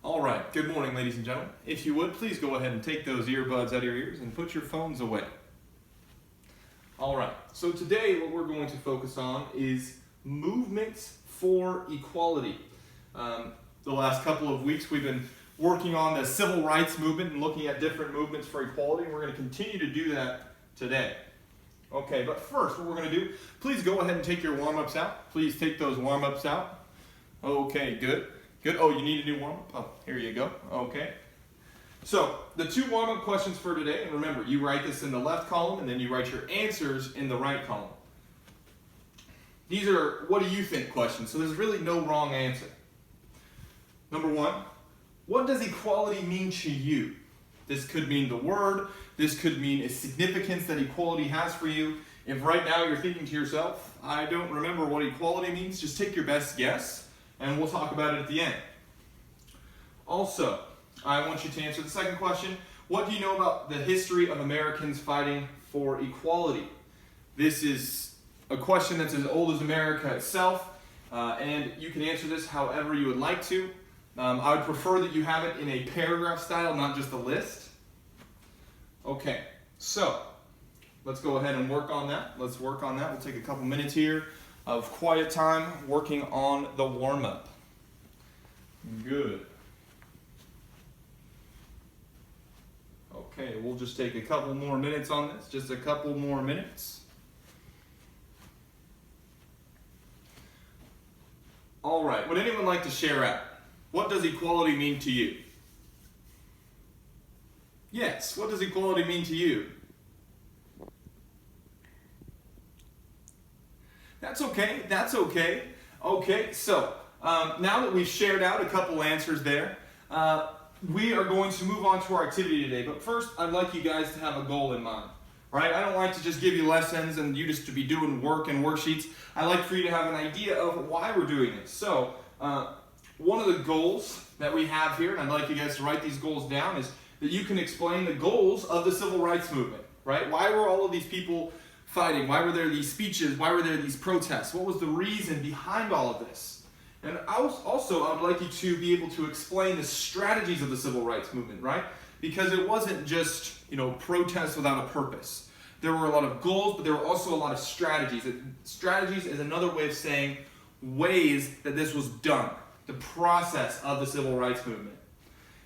All right, good morning, ladies and gentlemen. If you would, please go ahead and take those earbuds out of your ears and put your phones away. All right, so today what we're going to focus on is movements for equality. The last couple of weeks we've been working on the civil rights movement and looking at different movements for equality, and we're going to continue to do that today. Okay, but first what we're going to do, please go ahead and take your warm-ups out. Please take those warm-ups out. Okay, good. Good. Oh, you need a new warm-up? Oh, here you go. Okay. So, the two warm-up questions for today, and remember, you write this in the left column, and then you write your answers in the right column. These are what do you think questions, so there's really no wrong answer. Number one, what does equality mean to you? This could mean the word, this could mean a significance that equality has for you. If right now you're thinking to yourself, I don't remember what equality means, just take your best guess, and we'll talk about it at the end. Also, I want you to answer the second question. What do you know about the history of Americans fighting for equality? This is a question that's as old as America itself, and you can answer this however you would like to. I would prefer that you have it in a paragraph style, not just a list. Okay, so let's go ahead and work on that. Let's work on that. We'll take a couple minutes here of quiet time working on the warm-up. Good. Okay, we'll just take a couple more minutes on this, just a couple more minutes. All right, would anyone like to share out? What does equality mean to you? Yes, what does equality mean to you? That's okay, that's okay. Okay, so now that we've shared out a couple answers there, we are going to move on to our activity today. But first, I'd like you guys to have a goal in mind, right? I don't like to just give you lessons and you just to be doing work and worksheets. I like for you to have an idea of why we're doing this. So, one of the goals that we have here, and I'd like you guys to write these goals down, is that you can explain the goals of the civil rights movement, right? Why were all of these people fighting? Why were there these speeches? Why were there these protests? What was the reason behind all of this? And I would like you to be able to explain the strategies of the civil rights movement, right? Because it wasn't just, protests without a purpose. There were a lot of goals, but there were also a lot of strategies. Strategies is another way of saying ways that this was done, the process of the civil rights movement.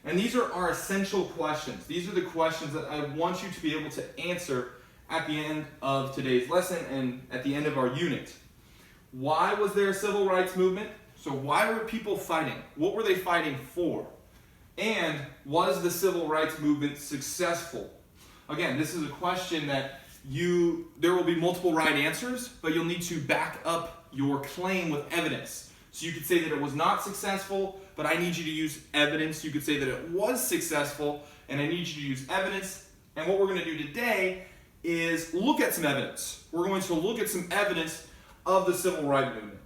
And these are our essential questions. These are the questions that I want you to be able to answer at the end of today's lesson and at the end of our unit. Why was there a civil rights movement? So why were people fighting? What were they fighting for? And was the civil rights movement successful? Again, this is a question that there will be multiple right answers, but you'll need to back up your claim with evidence. So you could say that it was not successful, but I need you to use evidence. You could say that it was successful, and I need you to use evidence. And what we're going to do today is look at some evidence. We're going to look at some evidence of the civil rights movement.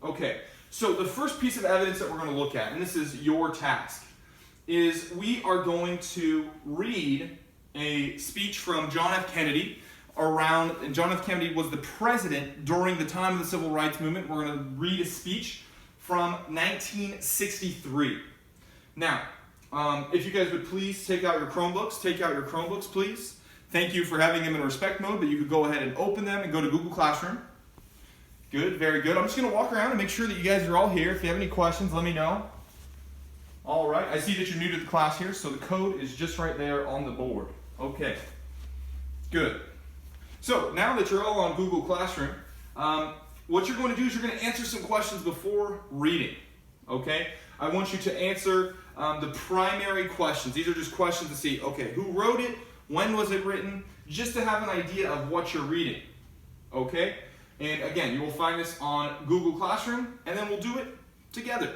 Okay, so the first piece of evidence that we're going to look at, and this is your task, is we are going to read a speech from John F. Kennedy and John F. Kennedy was the president during the time of the civil rights movement. We're going to read a speech from 1963. Now, if you guys would please take out your Chromebooks, please. Thank you for having them in respect mode, but you could go ahead and open them and go to Google Classroom. Good, very good. I'm just going to walk around and make sure that you guys are all here. If you have any questions, let me know. All right, I see that you're new to the class here, so the code is just right there on the board. Okay, good. So now that you're all on Google Classroom, what you're going to do is you're going to answer some questions before reading, okay? I want you to answer the primary questions. These are just questions to see, okay, who wrote it, when was it written, just to have an idea of what you're reading, okay? And again, you will find this on Google Classroom, and then we'll do it together.